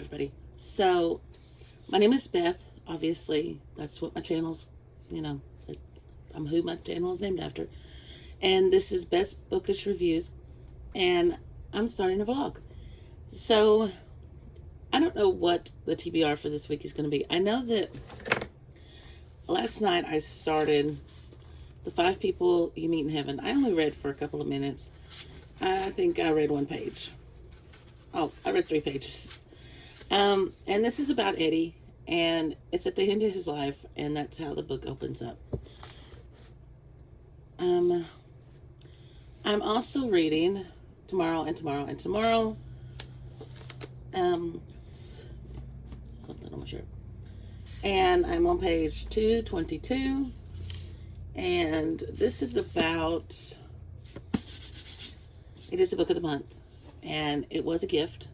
everybody. So, my name is Beth. Obviously, that's what my channel's, like, I'm who my channel is named after. And this is Beth's Bookish Reviews. And I'm starting a vlog. So, I don't know what the TBR for this week is going to be. I know that last night I started The 5 People You Meet in Heaven. I only read for a couple of minutes. I think I read one page. Oh, I read 3 pages. And this is about Eddie, and it's at the end of his life, and that's how the book opens up. I'm also reading Tomorrow and Tomorrow and Tomorrow. Something on my shirt. And I'm on page 222, and this is about, it is a book of the month, and it was a gift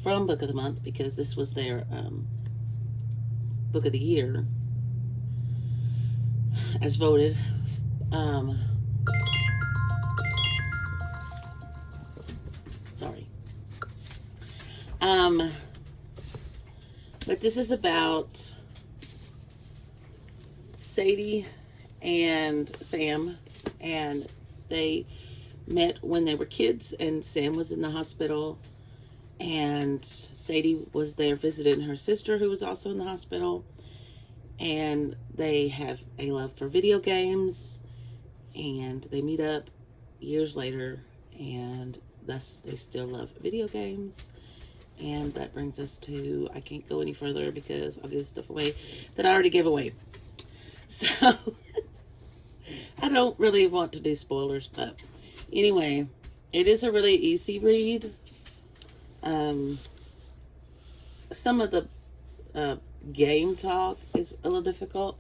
from Book of the Month, because this was their Book of the Year as voted. Sorry. But this is about Sadie and Sam, and they met when they were kids, and Sam was in the hospital, and Sadie was there visiting her sister, who was also in the hospital, and they have a love for video games, and they meet up years later, and thus they still love video games. And that brings us to, I can't go any further because I'll give stuff away that I already gave away. So, I don't really want to do spoilers, but anyway, it is a really easy read. Some of the game talk is a little difficult.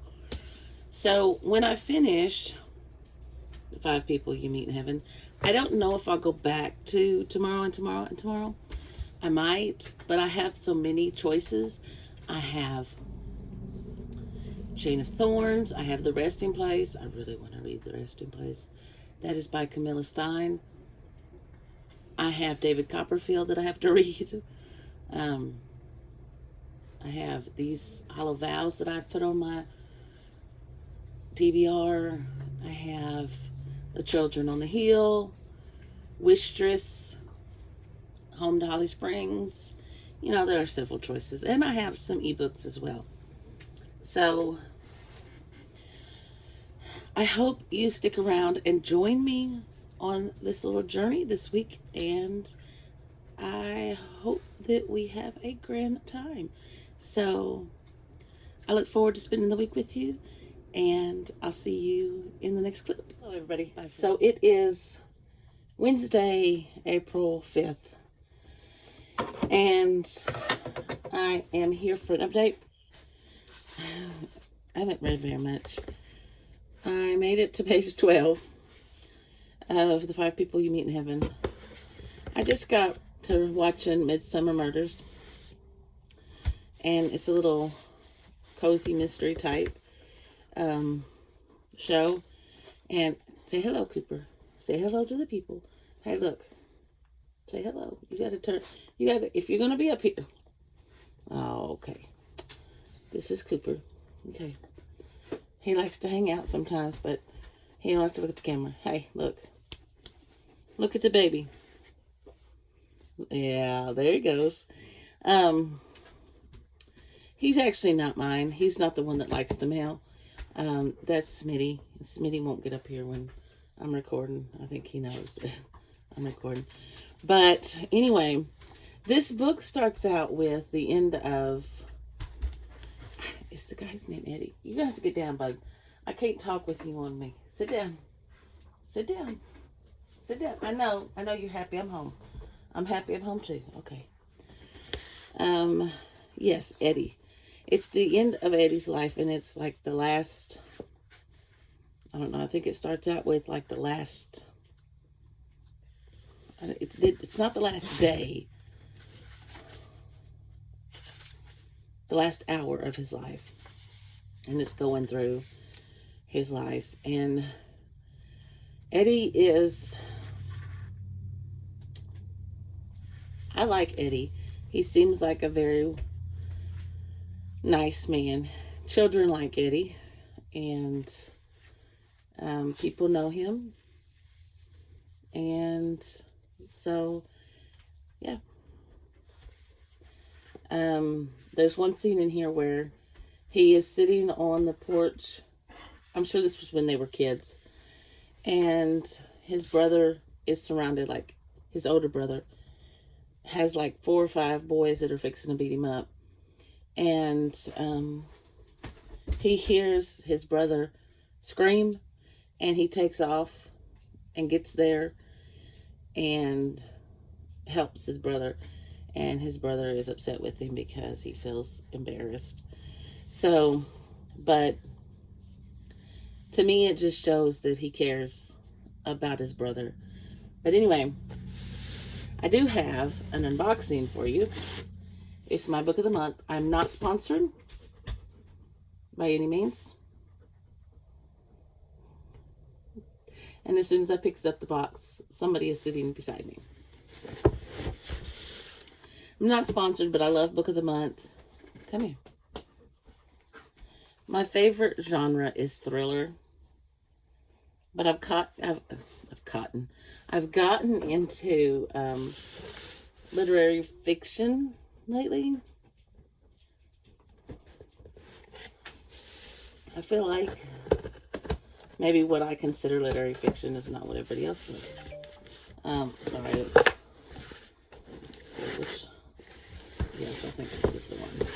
So, when I finish The 5 People You Meet in Heaven, I don't know if I'll go back to Tomorrow and Tomorrow and Tomorrow. I might, but I have so many choices. I have Chain of Thorns. I have The Resting Place. I really want to read The Resting Place. That is by Camilla Stein. I have David Copperfield that I have to read. I have these Hollow Vows that I've put on my TBR. I have The Children on the Hill, Wistress, Home to Holly Springs. You know, there are several choices. And I have some ebooks as well. So, I hope you stick around and join me on this little journey this week. And I hope that we have a grand time. So, I look forward to spending the week with you. And I'll see you in the next clip. Hello, everybody. Bye. So, it is Wednesday, April 5th. And I am here for an update. I haven't read very much. I made it to page 12 of The 5 People You Meet in Heaven. I just got to watching Midsummer Murders. And it's a little cozy mystery type show. And say hello, Cooper. Say hello to the people. Hey, look. Say hello. You gotta turn. You gotta, if you're gonna be up here. Oh, okay. This is Cooper. Okay. He likes to hang out sometimes, but he don't like to look at the camera. Hey, look. Look at the baby. Yeah, there he goes. He's actually not mine. He's not the one that likes the mail. That's Smitty. Smitty won't get up here when I'm recording. I think he knows that I'm recording. But anyway, this book starts out with the end of, is the guy's name Eddie? You're going to have to get down, bud. I can't talk with you on me. Sit down. Sit down. Sit down. I know you're happy I'm home. I'm happy I'm home too. Okay. Yes, Eddie. It's the end of Eddie's life, and it's like the last, I don't know, I think it starts out with like the last, it's not the last day, the last hour of his life, and it's going through his life. And Eddie is, I like Eddie. He seems like a very nice man. Children like Eddie, and people know him. And so, yeah. There's one scene in here where he is sitting on the porch. I'm sure this was when they were kids. And his brother is surrounded, like his older brother has like 4 or 5 boys that are fixing to beat him up. And he hears his brother scream, and he takes off and gets there and helps his brother. And his brother is upset with him because he feels embarrassed. So, but to me, it just shows that he cares about his brother. But anyway, I do have an unboxing for you. It's my book of the month. I'm not sponsored by any means. And as soon as I picked up the box, somebody is sitting beside me. I'm not sponsored, but I love book of the month. Come here. My favorite genre is thriller. But I've gotten into literary fiction lately. I feel like maybe what I consider literary fiction is not what everybody else does. Sorry. Let's see which. Yes, I think this is the one.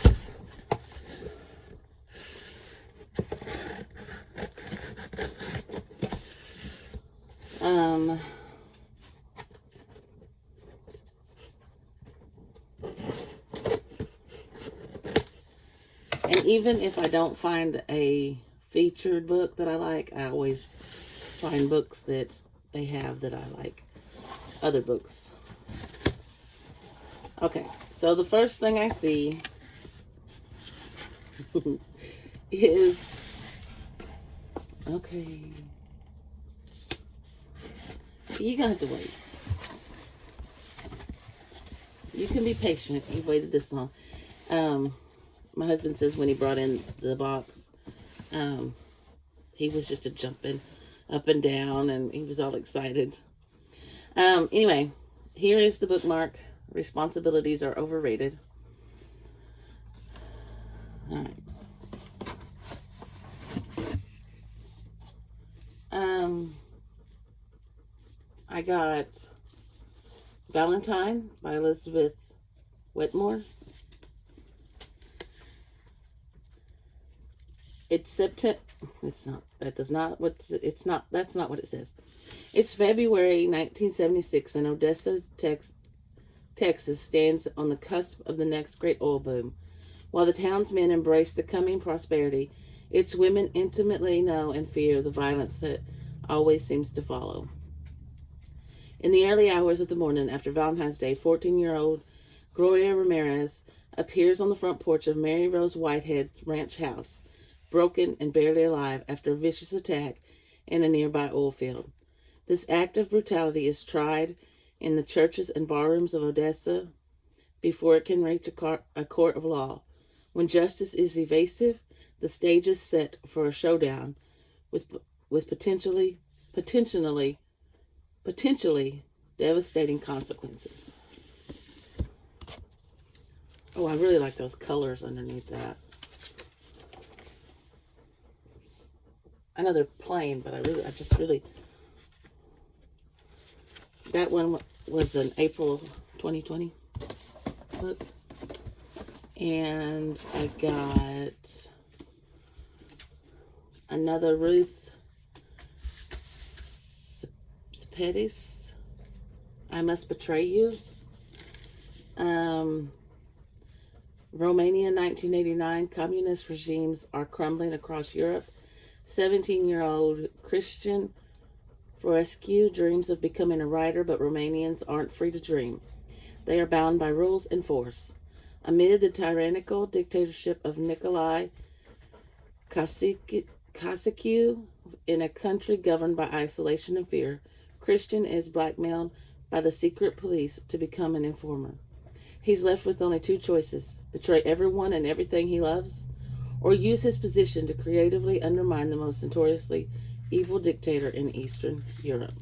And even if I don't find a featured book that I like, I always find books that they have that I like. Other books. Okay, so the first thing I see is, okay, you're gonna have to wait. You can be patient. You've waited this long. My husband says when he brought in the box, he was just jumping up and down, and he was all excited. Anyway, here is the bookmark. Responsibilities are overrated. All right. I got Valentine by Elizabeth Wetmore. It's September. It's not. That does not. What? It's not. That's not what it says. It's February 1976, and Odessa, Texas stands on the cusp of the next great oil boom. While the town's men embrace the coming prosperity, its women intimately know and fear the violence that always seems to follow. In the early hours of the morning after Valentine's Day, 14-year-old Gloria Ramirez appears on the front porch of Mary Rose Whitehead's ranch house, broken and barely alive after a vicious attack in a nearby oil field. This act of brutality is tried in the churches and barrooms of Odessa before it can reach a court of law. When justice is evasive, the stage is set for a showdown with potentially devastating consequences. Oh, I really like those colors underneath that. I know they're plain, but I just really. That one was an April 2020 book. And I got another Ruth Sepetys, I Must Betray You. Romania, 1989. Communist regimes are crumbling across Europe. 17-year-old Christian Florescu dreams of becoming a writer, but Romanians aren't free to dream. They are bound by rules and force. Amid the tyrannical dictatorship of Nicolae Ceausescu in a country governed by isolation and fear, Christian is blackmailed by the secret police to become an informer. He's left with only two choices: betray everyone and everything he loves, or use his position to creatively undermine the most notoriously evil dictator in Eastern Europe.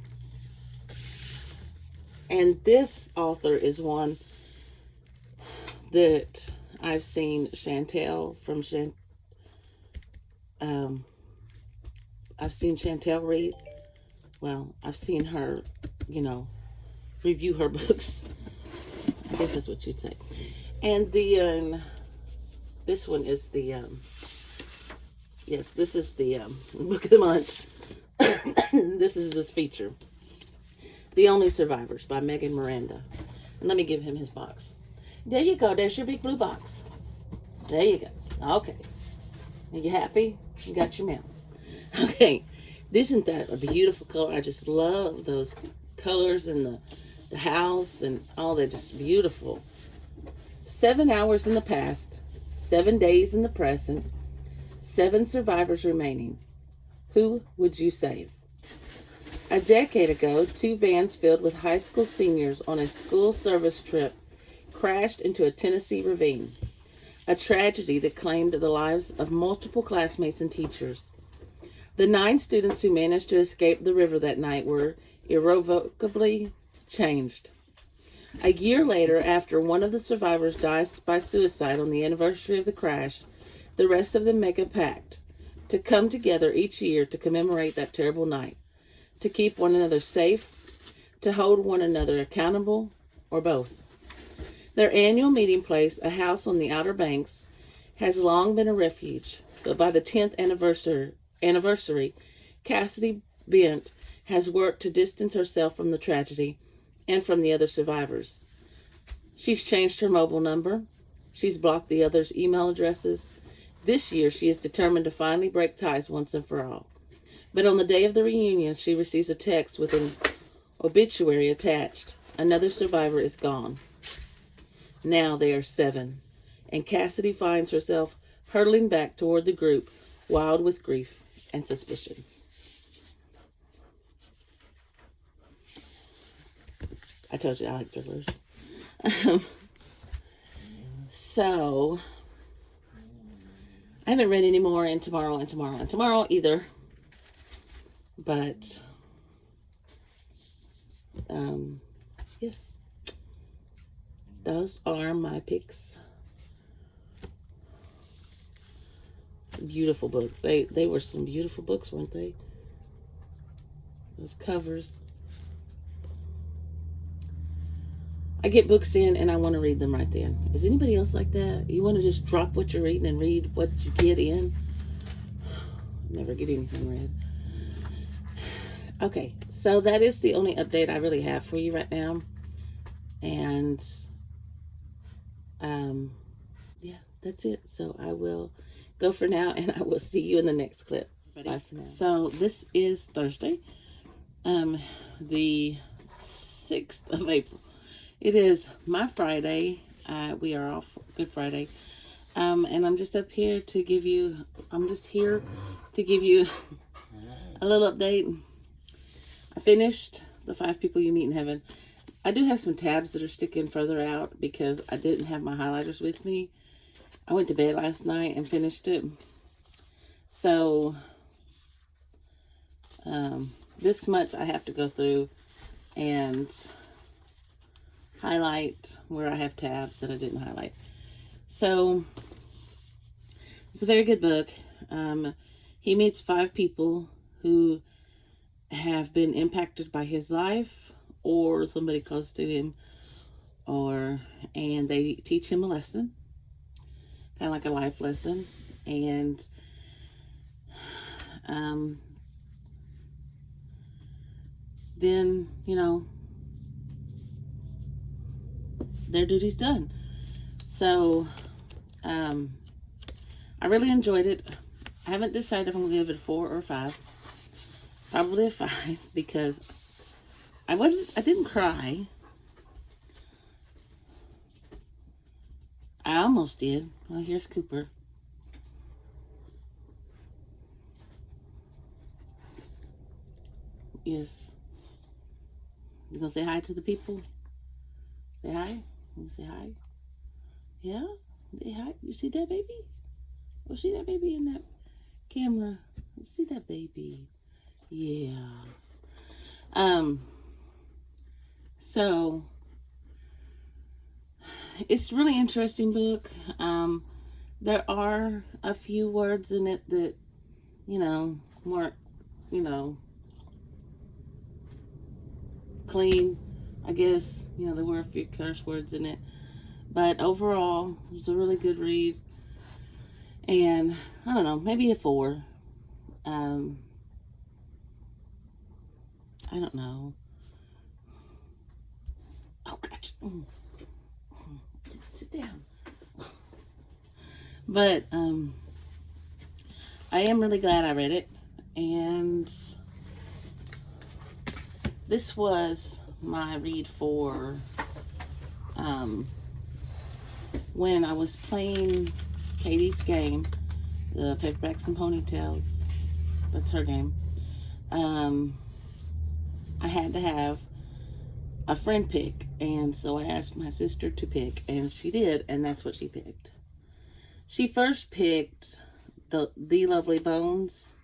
And this author is one that I've seen Chantel from I've seen Chantel read. Well, I've seen her, review her books. I guess that's what you'd say. And this one is the yes, this is the book of the month. This is this feature, The Only Survivors by Megan Miranda. And let me give him his box. There you go. There's your big blue box. There you go. Okay. Are you happy? You got your mail. Okay. Isn't that a beautiful color? I just love those colors and the house and all. They're just beautiful. 7 hours in the past, 7 days in the present, 7 survivors remaining. Who would you save? A decade ago, 2 vans filled with high school seniors on a school service trip crashed into a Tennessee ravine. A tragedy that claimed the lives of multiple classmates and teachers. The 9 students who managed to escape the river that night were irrevocably changed. A year later, after one of the survivors dies by suicide on the anniversary of the crash, the rest of them make a pact to come together each year to commemorate that terrible night, to keep one another safe, to hold one another accountable, or both. Their annual meeting place, a house on the Outer Banks, has long been a refuge, but by the 10th anniversary, Cassidy Bent has worked to distance herself from the tragedy and from the other survivors. She's changed her mobile number. She's blocked the others' email addresses. This year, she is determined to finally break ties once and for all. But on the day of the reunion, she receives a text with an obituary attached. Another survivor is gone. Now they are 7, and Cassidy finds herself hurtling back toward the group, wild with grief and suspicion. I told you I like thrillers. So, I haven't read any more in tomorrow either. But, yes. Those are my picks. Beautiful books. They were some beautiful books, weren't they? Those covers. I get books in and I want to read them right then. Is anybody else like that? You want to just drop what you're reading and read what you get in? Never get anything read. Okay, so that is the only update I really have for you right now. And yeah, that's it. So I will go for now, and I will see you in the next clip. Bye for now. So this is Thursday, the 6th of April. It is my Friday. We are off Good Friday. And I'm just here to give you a little update. I finished The 5 People You Meet in Heaven. I do have some tabs that are sticking further out because I didn't have my highlighters with me. I went to bed last night and finished it. So, this much I have to go through and highlight where I have tabs that I didn't highlight. So, it's a very good book. He meets 5 people who have been impacted by his life or somebody close to him, and they teach him a lesson, kind of like a life lesson. And then, their duty's done. So, I really enjoyed it. I haven't decided if I'm going to give it a 4 or 5. Probably a 5 because I didn't cry. I almost did. Well, here's Cooper. Yes. You gonna say hi to the people? Say hi? You say hi? Yeah? You see that baby? Oh, see that baby in that camera? See that baby? Yeah. So it's a really interesting book. There are a few words in it that, weren't, clean. I guess, there were a few curse words in it. But overall, it was a really good read. And I don't know, maybe a 4. I don't know. Oh, gotcha. Sit down. But I am really glad I read it. And this was my read for when I was playing Katie's game, the Paperbacks and Ponytails. That's her game. I had to have a friend pick, and so I asked my sister to pick, and she did, and that's what she picked. She first picked the Lovely Bones,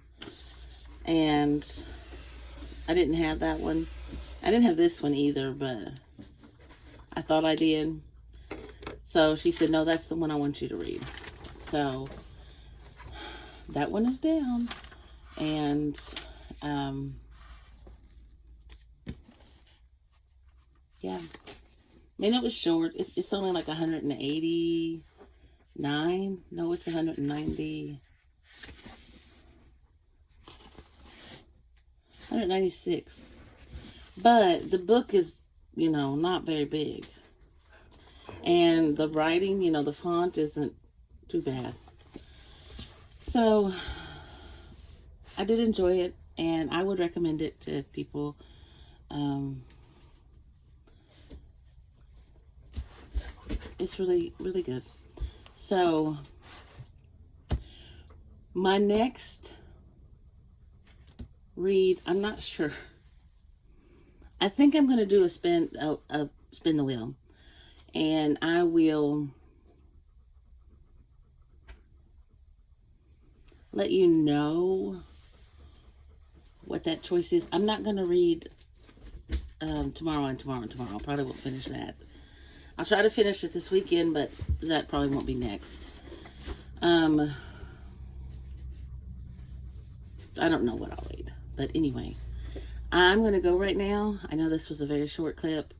and I didn't have that one. I didn't have this one either, but I thought I did. So she said, no, that's the one I want you to read. So that one is down, and yeah. I mean, it was short. It's only like 189. No, it's 190. 196. But the book is, not very big. And the writing, the font isn't too bad. So I did enjoy it, and I would recommend it to people. It's really, really good. So my next read, I'm not sure. I think I'm going to do a spin the wheel, and I will let you know what that choice is. I'm not going to read tomorrow. I probably won't finish that. I'll try to finish it this weekend, but that probably won't be next. I don't know what I'll read. But anyway, I'm going to go right now. I know this was a very short clip,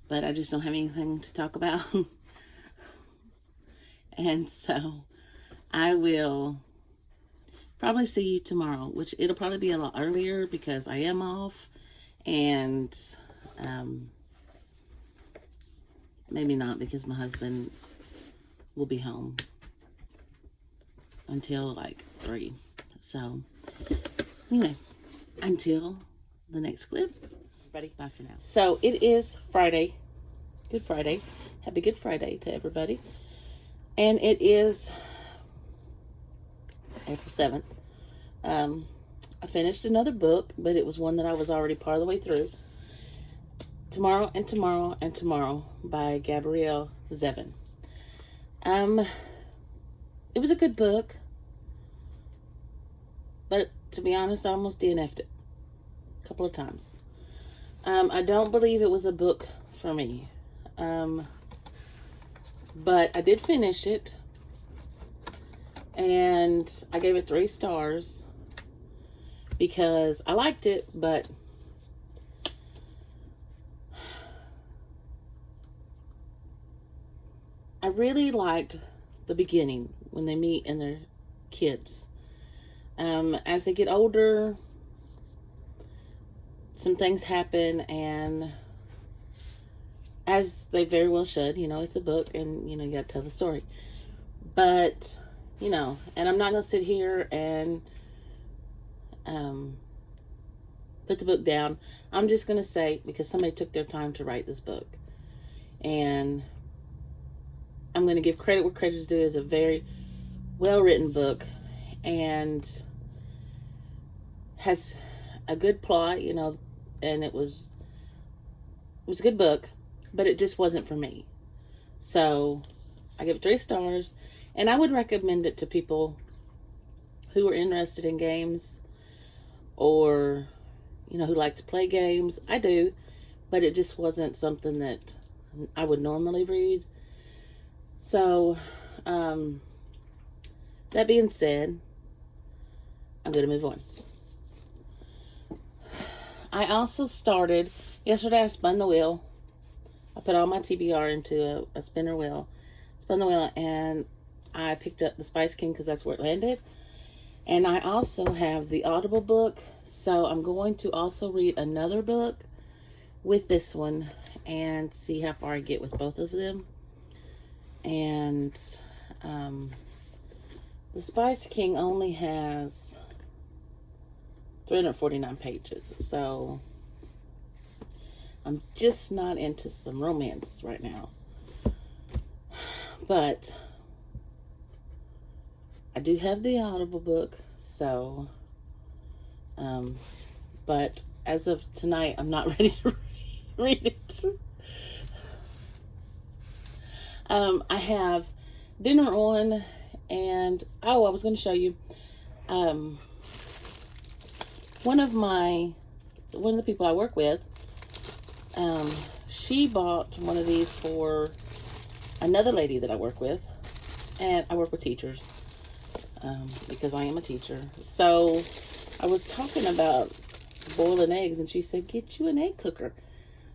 but I just don't have anything to talk about. And so I will probably see you tomorrow, which it'll probably be a lot earlier because I am off. And maybe not, because my husband will be home until like 3. So anyway, until the next clip, everybody, bye for now. So it is Friday. Good Friday. Happy Good Friday to everybody. And it is April 7th. I finished another book, but it was one that I was already part of the way through. Tomorrow and Tomorrow and Tomorrow by Gabrielle Zevin. It was a good book, but to be honest, I almost DNF'd it a couple of times. I don't believe it was a book for me. But I did finish it, and I gave it 3 stars because I liked it, but I really liked the beginning when they meet and they're kids. As they get older, some things happen, and as they very well should, it's a book, and, you got to tell the story. But, and I'm not going to sit here and put the book down. I'm just going to say, because somebody took their time to write this book, and I'm going to give credit where credit is due. It's a very well-written book, and has a good plot, and it was a good book, but it just wasn't for me. So I give it 3 stars, and I would recommend it to people who are interested in games, or who like to play games. I do, but it just wasn't something that I would normally read. So, that being said, I'm going to move on. I also started, yesterday I spun the wheel. I put all my TBR into a spinner wheel, spun the wheel, and I picked up the Spice King because that's where it landed. And I also have the Audible book, so I'm going to also read another book with this one and see how far I get with both of them. And the Spice King only has 349 pages, so I'm just not into some romance right now. But I do have the Audible book, so but as of tonight, I'm not ready to read it. I have dinner on, and I was going to show you one of the people I work with. She bought one of these for another lady that I work with, and I work with teachers because I am a teacher. So I was talking about boiling eggs, and she said, get you an egg cooker.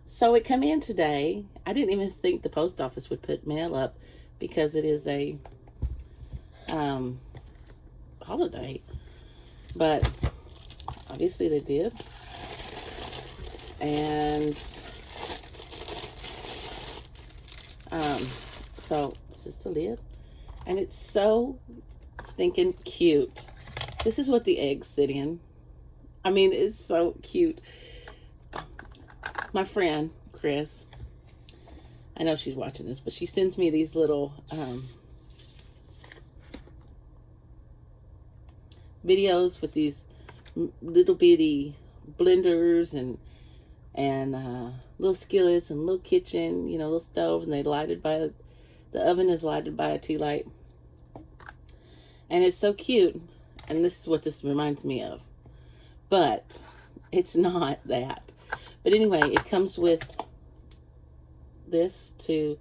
So it come in today. I didn't even think the post office would put mail up because it is a holiday, but obviously they did. And so this is the lid, and it's so stinking cute. This is what the eggs sit in. I mean, it's so cute. My friend Chris, I know she's watching this, but she sends me these little videos with these little bitty blenders and little skillets and little kitchen, little stove, and the oven is lighted by a tea light. And it's so cute. And this is what this reminds me of. But it's not that. But anyway, it comes with this to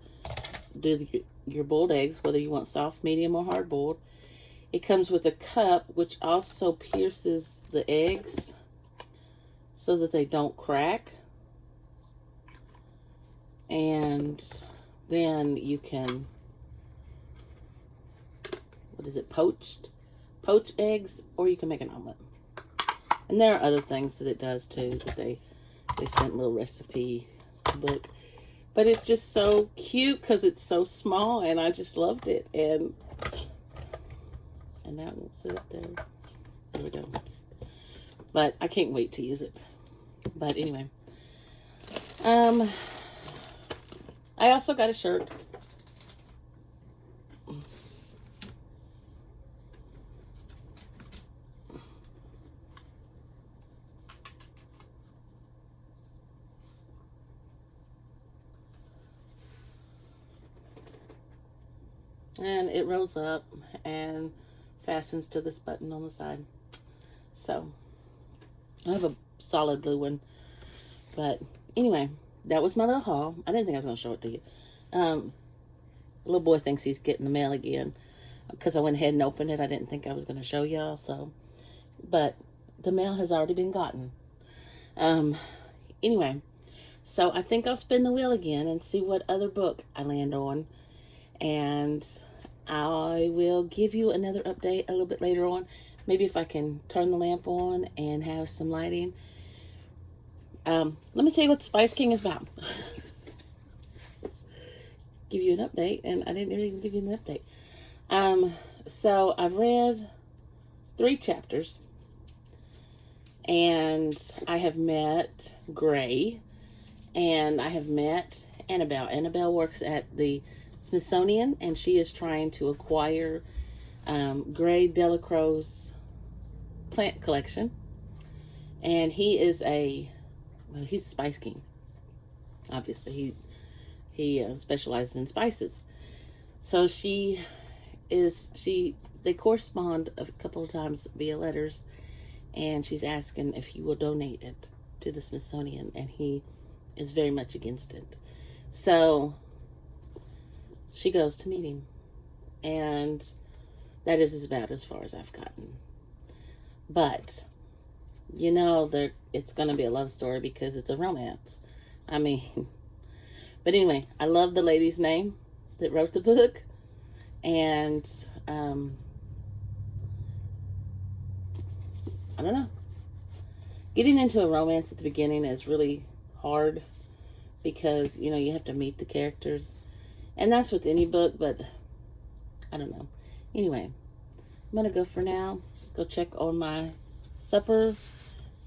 do your boiled eggs, whether you want soft, medium, or hard boiled. It comes with a cup, which also pierces the eggs so that they don't crack. And then you can, poach eggs, or you can make an omelet. And there are other things that it does too, that they sent a little recipe book. But it's just so cute because it's so small, and I just loved it. And that was it there. There we go. But I can't wait to use it. But anyway. I also got a shirt. And it rolls up and fastens to this button on the side. So I have a solid blue one. But anyway, that was my little haul. I didn't think I was going to show it to you. The little boy thinks he's getting the mail again because I went ahead and opened it. I didn't think I was going to show y'all. But the mail has already been gotten. Anyway, so I think I'll spin the wheel again and see what other book I land on. And I will give you another update a little bit later on. Maybe if I can turn the lamp on and have some lighting. Let me tell you what the Spice King is about. Give you an update, and I didn't really even give you an update. So I've read 3 chapters, and I have met Gray, and I have met Annabelle. Annabelle works at the Smithsonian, and she is trying to acquire Gray Delacroix's plant collection. And he's a Spice King. Obviously, he specializes in spices. So they correspond a couple of times via letters, and she's asking if he will donate it to the Smithsonian, and he is very much against it. So she goes to meet him, and that is about as far as I've gotten. But it's going to be a love story because it's a romance. I mean, but anyway, I love the lady's name that wrote the book, and I don't know. Getting into a romance at the beginning is really hard because you have to meet the characters, and that's with any book. But I don't know. Anyway, I'm gonna go for now. Go check on my supper,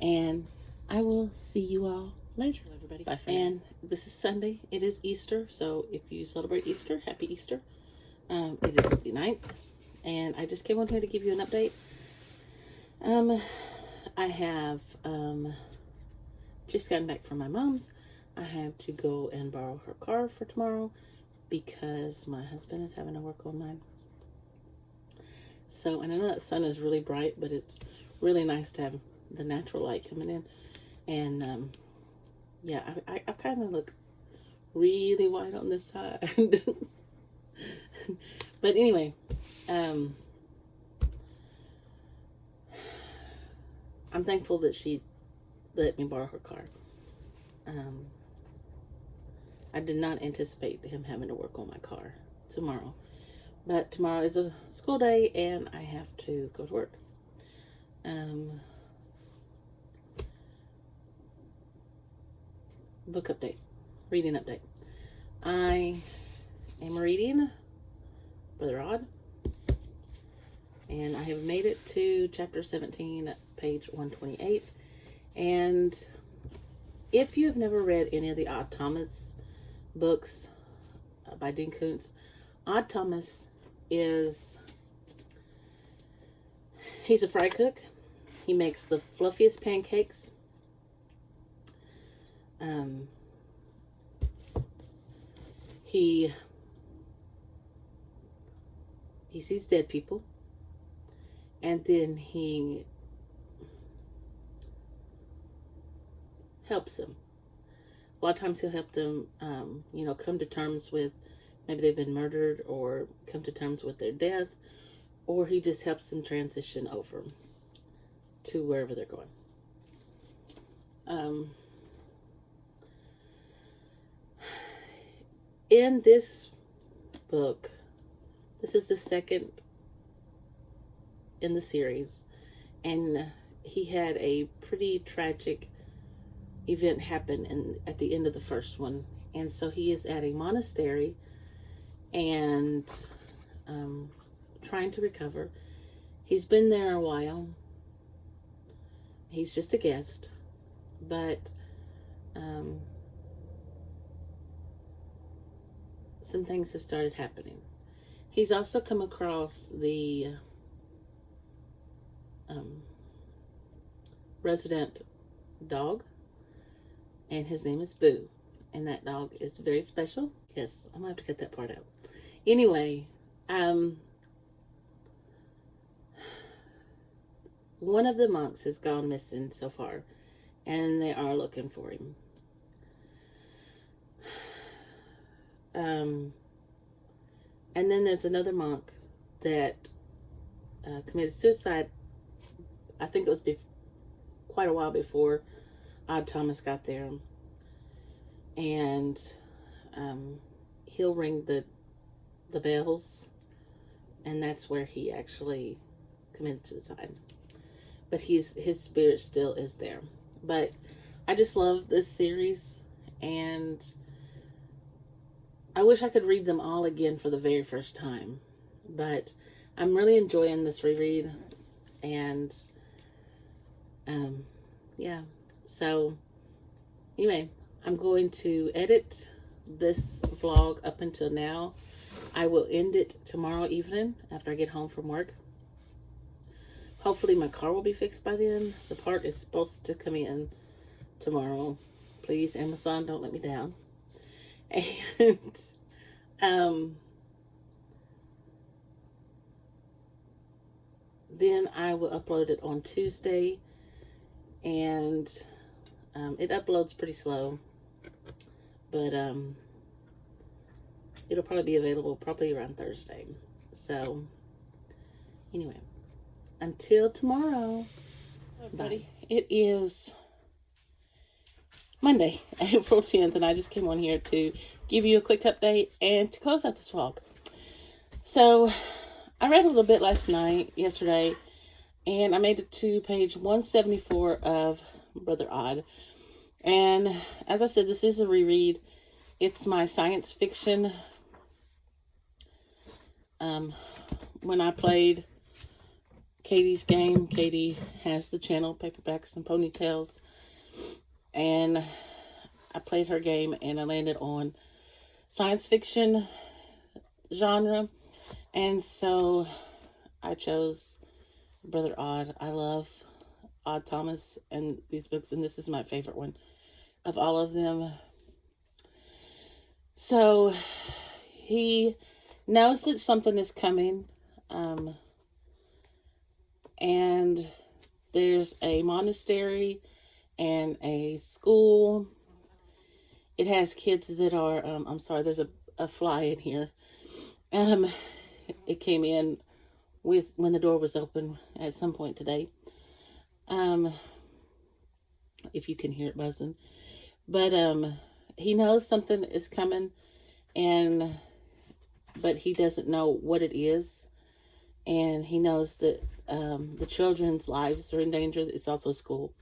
and I will see you all later. Hello, everybody. Bye for now. And this is Sunday. It is Easter, so if you celebrate Easter, happy Easter. It is the 9th, and I just came on here to give you an update. I have just gotten back from my mom's. I have to go and borrow her car for tomorrow because my husband is having to work on mine. So, and I know that sun is really bright, but it's really nice to have the natural light coming in. And yeah, I kind of look really white on this side. But anyway, I'm thankful that she let me borrow her car. I did not anticipate him having to work on my car tomorrow. But tomorrow is a school day and I have to go to work. Book update. Reading update. I am reading Brother Odd. And I have made it to chapter 17, page 128. And if you have never read any of the Odd Thomas books by Dean Koontz, Odd Thomas he's a fry cook. He makes the fluffiest pancakes. He sees dead people, and then he helps them. A lot of times he'll help them, come to terms with maybe they've been murdered or come to terms with their death, or he just helps them transition over to wherever they're going. In this book, this is the second in the series, and he had a pretty tragic event happen at the end of the first one, and so he is at a monastery and trying to recover. He's been there a while. He's just a guest, but some things have started happening. He's also come across the resident dog, and his name is Boo, and that dog is very special. Yes, I'm gonna have to cut that part out. Anyway, one of the monks has gone missing so far, and they are looking for him. And then there's another monk that committed suicide. I think it was quite a while before Odd Thomas got there. And he'll ring the bells, and that's where he actually committed suicide. But his spirit still is there. But I just love this series, and I wish I could read them all again for the very first time. But I'm really enjoying this reread, and yeah. So anyway, I'm going to edit this vlog up until now. I will end it tomorrow evening after I get home from work. Hopefully my car will be fixed by then. The part is supposed to come in tomorrow. Please, Amazon, don't let me down. And then I will upload it on Tuesday, and it uploads pretty slow, but it'll probably be available probably around Thursday. So anyway, until tomorrow, everybody. It is Monday, April 10th, and I just came on here to give you a quick update and to close out this vlog. So I read a little bit yesterday, and I made it to page 174 of Brother Odd. And as I said, this is a reread. It's my science fiction. When I played Katie's game, Katie has the channel Paperbacks and Ponytails, and I played her game, and I landed on science fiction genre, and so I chose Brother Odd. I love Odd Thomas and these books, and this is my favorite one of all of them. So he knows that something is coming, and there's a monastery and a school. It has kids that are, I'm sorry, there's a fly in here. It came in when the door was open at some point today. If you can hear it buzzing. But he knows something is coming, but he doesn't know what it is. And he knows that the children's lives are in danger. It's also a school.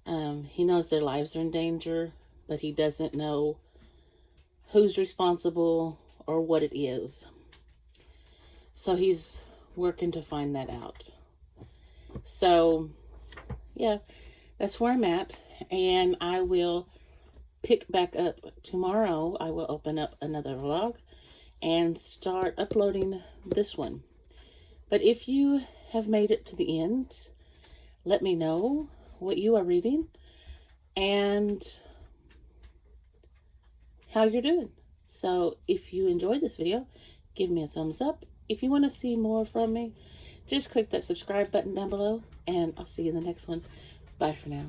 He knows their lives are in danger, but he doesn't know who's responsible or what it is. So he's working to find that out. So, yeah, that's where I'm at. And I will pick back up tomorrow. I will open up another vlog and start uploading this one. But if you have made it to the end, let me know what you are reading and how you're doing. So if you enjoyed this video, give me a thumbs up. If you want to see more from me, just click that subscribe button down below, and I'll see you in the next one. Bye for now.